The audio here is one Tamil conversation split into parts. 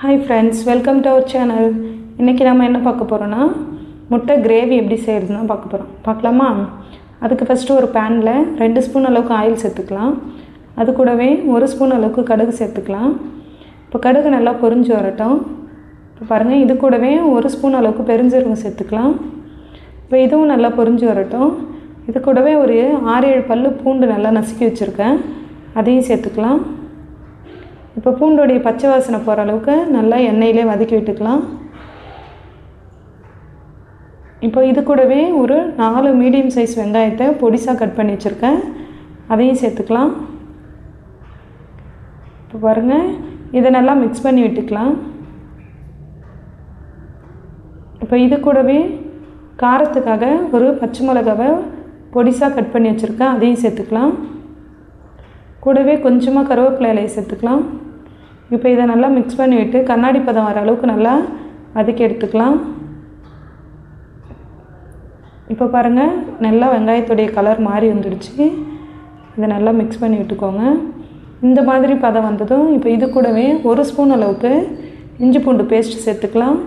Hi friends, welcome to our channel. இன்றைக்கி நம்ம என்ன பார்க்க போகிறோன்னா முட்டை கிரேவி எப்படி செய்கிறதுனா பார்க்க போகிறோம். பார்க்கலாமா? அதுக்கு ஃபஸ்ட்டு ஒரு பேனில் 2 ஸ்பூன் அளவுக்கு ஆயில் சேர்த்துக்கலாம். அது கூடவே 1 ஸ்பூன் அளவுக்கு கடுகு சேர்த்துக்கலாம். இப்போ கடுகு நல்லா பொரிஞ்சு வரட்டும். இப்போ பாருங்கள், இது கூடவே 1 ஸ்பூன் அளவுக்கு பெருஞ்சீரகம் சேர்த்துக்கலாம். இப்போ இதுவும் நல்லா பொரிஞ்சு வரட்டும். இது கூடவே ஒரு 6-7 பல்லு பூண்டு நல்லா நசுக்கி வச்சுருக்கேன், அதையும் சேர்த்துக்கலாம். இப்போ பூண்டோடைய பச்சை வாசனை போகிற அளவுக்கு நல்லா எண்ணெயிலே வதக்கி விட்டுக்கலாம். இப்போ இது கூடவே ஒரு 4 மீடியம் சைஸ் வெங்காயத்தை பொடிசாக கட் பண்ணி வச்சுருக்கேன், அதையும் சேர்த்துக்கலாம். இப்போ பாருங்கள், இதை நல்லா மிக்ஸ் பண்ணி விட்டுக்கலாம். இப்போ இது கூடவே காரத்துக்காக ஒரு பச்சை மிளகாவை பொடிசாக கட் பண்ணி வச்சுருக்கேன், அதையும் சேர்த்துக்கலாம். கூடவே கொஞ்சமாக கருவேப்பிலை இலையை சேர்த்துக்கலாம். இப்போ இதை நல்லா மிக்ஸ் பண்ணி விட்டு கண்ணாடி பதம் வர அளவுக்கு நல்லா வதக்கி எடுத்துக்கலாம். இப்போ பாருங்கள், நல்லா வெங்காயத்துடைய கலர் மாறி வந்துடுச்சு. இதை நல்லா மிக்ஸ் பண்ணி விட்டுக்கோங்க. இந்த மாதிரி பதம் வந்ததும் இப்போ இது கூடவே 1 ஸ்பூன் அளவுக்கு இஞ்சி பூண்டு பேஸ்ட் சேர்த்துக்கலாம்.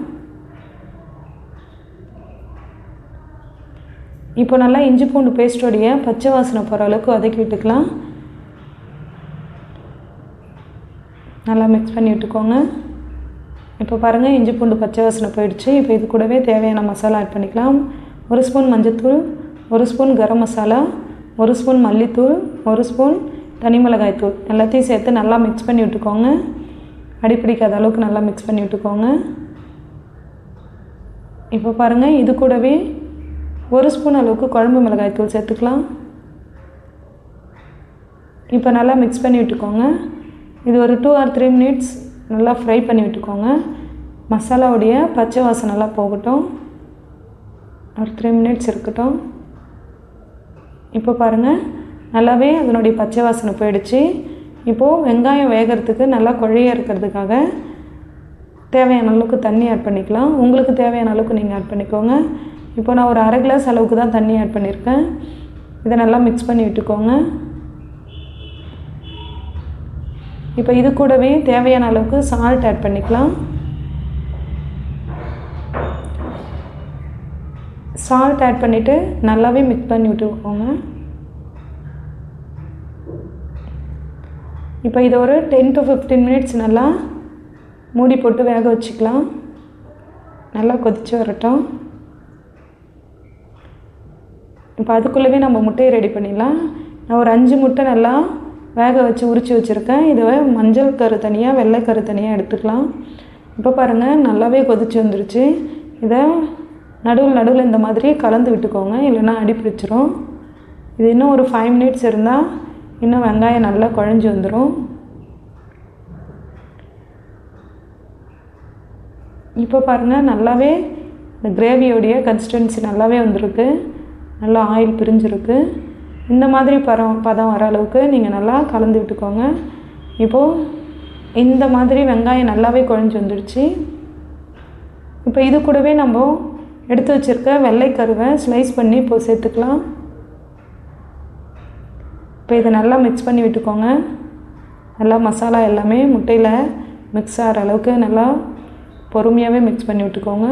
இப்போ நல்லா இஞ்சி பூண்டு பேஸ்ட்டோடைய பச்சை வாசனை போகிற அளவுக்கு வதக்கி விட்டுக்கலாம். நல்லா மிக்ஸ் பண்ணி விட்டுக்கோங்க. இப்போ பாருங்கள், இஞ்சி பூண்டு பச்சை வாசனை போயிடுச்சு. இப்போ இது கூடவே தேவையான மசாலா ஆட் பண்ணிக்கலாம். 1 ஸ்பூன் மஞ்சள்தூள், 1 ஸ்பூன் கரம் மசாலா, 1 ஸ்பூன் மல்லித்தூள், 1 ஸ்பூன் தனி மிளகாய் தூள் எல்லாத்தையும் சேர்த்து நல்லா மிக்ஸ் பண்ணி விட்டுக்கோங்க. அடிப்பிடிக்காத அளவுக்கு நல்லா மிக்ஸ் பண்ணி விட்டுக்கோங்க. இப்போ பாருங்கள், இது கூடவே 1 ஸ்பூன் அளவுக்கு குழம்பு மிளகாய் தூள் சேர்த்துக்கலாம். இப்போ நல்லா மிக்ஸ் பண்ணி விட்டுக்கோங்க. இது ஒரு 2 or 3 மினிட்ஸ் நல்லா ஃப்ரை பண்ணி விட்டுக்கோங்க. மசாலாவுடைய பச்சை வாசனைலாம் போகட்டும். ஒரு 3 மினிட்ஸ் இருக்கட்டும். இப்போ பாருங்கள், நல்லாவே அதனுடைய பச்சை வாசனை போயிடுச்சு. இப்போது வெங்காயம் வேகிறதுக்கு நல்லா குழைய இருக்கிறதுக்காக தேவையான அளவுக்கு தண்ணி ஆட் பண்ணிக்கலாம். உங்களுக்கு தேவையான அளவுக்கு நீங்கள் ஆட் பண்ணிக்கோங்க. இப்போ நான் ஒரு 1/2 கிளாஸ் அளவுக்கு தான் தண்ணி ஆட் பண்ணியிருக்கேன். இதை நல்லா மிக்ஸ் பண்ணி விட்டுக்கோங்க. இப்போ இது கூடவே தேவையான அளவுக்கு சால்ட் ஆட் பண்ணிக்கலாம். சால்ட் ஆட் பண்ணிவிட்டு நல்லாவே மிக்ஸ் பண்ணி விட்டுக்கோங்க. இப்போ இதை ஒரு 10 to 15 மினிட்ஸ் நல்லா மூடி போட்டு வேக வச்சுக்கலாம். நல்லா கொதித்து வரட்டும். இப்போ அதுக்குள்ளவே நம்ம முட்டையை ரெடி பண்ணிடலாம். நான் ஒரு 5 முட்டை நல்லா வேக வச்சு உரித்து வச்சுருக்கேன். இதை மஞ்சள் கரு தனியாக, வெள்ளை கரு தனியாக எடுத்துக்கலாம். இப்போ பாருங்கள், நல்லாவே கொதிச்சு வந்துருச்சு. இதை நடுவில் இந்த மாதிரி கலந்து விட்டுக்கோங்க, இல்லைன்னா அடி பிடிச்சிரும். இது இன்னும் ஒரு 5 மினிட்ஸ் இருந்தால் இன்னும் வெங்காயம் நல்லா குழஞ்சி வந்துடும். இப்போ பாருங்கள், நல்லாவே இந்த கிரேவியோடைய கன்சிஸ்டன்சி நல்லாவே வந்திருக்கு. நல்லா ஆயில் பிரிஞ்சிருக்கு. இந்த மாதிரி பதம் வர அளவுக்கு நீங்கள் நல்லா கலந்து விட்டுக்கோங்க. இப்போது இந்த மாதிரி வெங்காயம் நல்லாவே குழஞ்சி வந்துடுச்சு. இப்போ இது கூடவே நம்ம எடுத்து வச்சுருக்க வெள்ளை கருவை ஸ்லைஸ் பண்ணி இப்போ சேர்த்துக்கலாம். இப்போ இதை நல்லா மிக்ஸ் பண்ணி விட்டுக்கோங்க. நல்லா மசாலா எல்லாமே முட்டையில் மிக்ஸ் ஆகிற அளவுக்கு நல்லா பொறுமையாகவே மிக்ஸ் பண்ணி விட்டுக்கோங்க.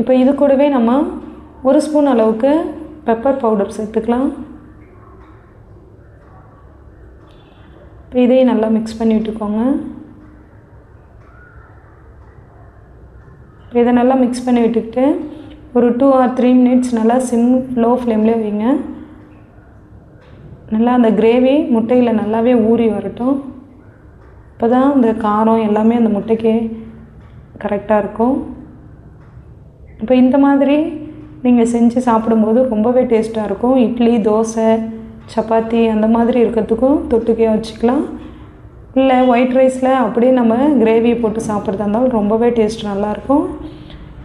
இப்போ இது கூடவே நம்ம 1 ஸ்பூன் அளவுக்கு பெப்பர் பவுடர் சேர்த்துக்கலாம். இப்போ இதையும் நல்லா மிக்ஸ் பண்ணி விட்டுக்கோங்க. இப்போ இதை நல்லா மிக்ஸ் பண்ணி விட்டுக்கிட்டு ஒரு 2 or 3 மினிட்ஸ் நல்லா லோ ஃப்ளேம்லேயே வைங்க. நல்லா அந்த கிரேவி முட்டையில் நல்லாவே ஊறி வரட்டும். இப்போ தான் அந்த காரம் எல்லாமே அந்த முட்டைக்கு கரெக்டாக இருக்கும். இப்போ இந்த மாதிரி நீங்கள் செஞ்சு சாப்பிடும்போது ரொம்பவே டேஸ்ட்டாக இருக்கும். இட்லி, தோசை, சப்பாத்தி அந்த மாதிரி இருக்கிறதுக்கும் தொட்டுக்கையாக வச்சுக்கலாம். இல்லை ஒயிட் ரைஸில் அப்படியே நம்ம கிரேவியை போட்டு சாப்பிட்றதா இருந்தாலும் ரொம்பவே டேஸ்ட் நல்லாயிருக்கும்.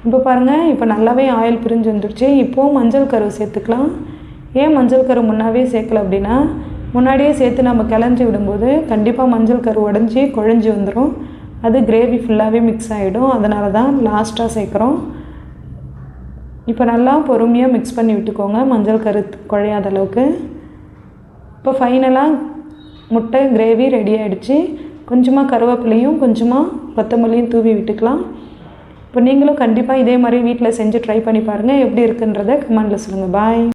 இப்போ பாருங்கள், இப்போ நல்லாவே ஆயில் பிரிஞ்சு வந்துடுச்சு. இப்போது மஞ்சள் கரு சேர்த்துக்கலாம். ஏன் மஞ்சள் கரு முன்னாடியே சேர்க்கல அப்படின்னா, முன்னாடியே சேர்த்து நம்ம கிளஞ்சி விடும்போது கண்டிப்பாக மஞ்சள் கரு உடஞ்சி குழஞ்சி வந்துடும். அது கிரேவி ஃபுல்லாகவே மிக்ஸ் ஆகிடும். அதனால தான் லாஸ்ட்டாக சேர்க்குறோம். இப்போ நல்லா பொறுமையாக மிக்ஸ் பண்ணி விட்டுக்கோங்க, மஞ்சள் கரு குழையாத அளவுக்கு. இப்போ ஃபைனலாக முட்டை கிரேவி ரெடி ஆகிடுச்சு. கொஞ்சமாக கருவேப்பிலையும் கொஞ்சமாக கொத்தமல்லியும் தூவி விட்டுக்கலாம். இப்போ நீங்களும் கண்டிப்பாக இதே மாதிரி வீட்டில் செஞ்சு ட்ரை பண்ணி பாருங்கள். எப்படி இருக்குன்றதை கமெண்டில் சொல்லுங்கள். பாய்.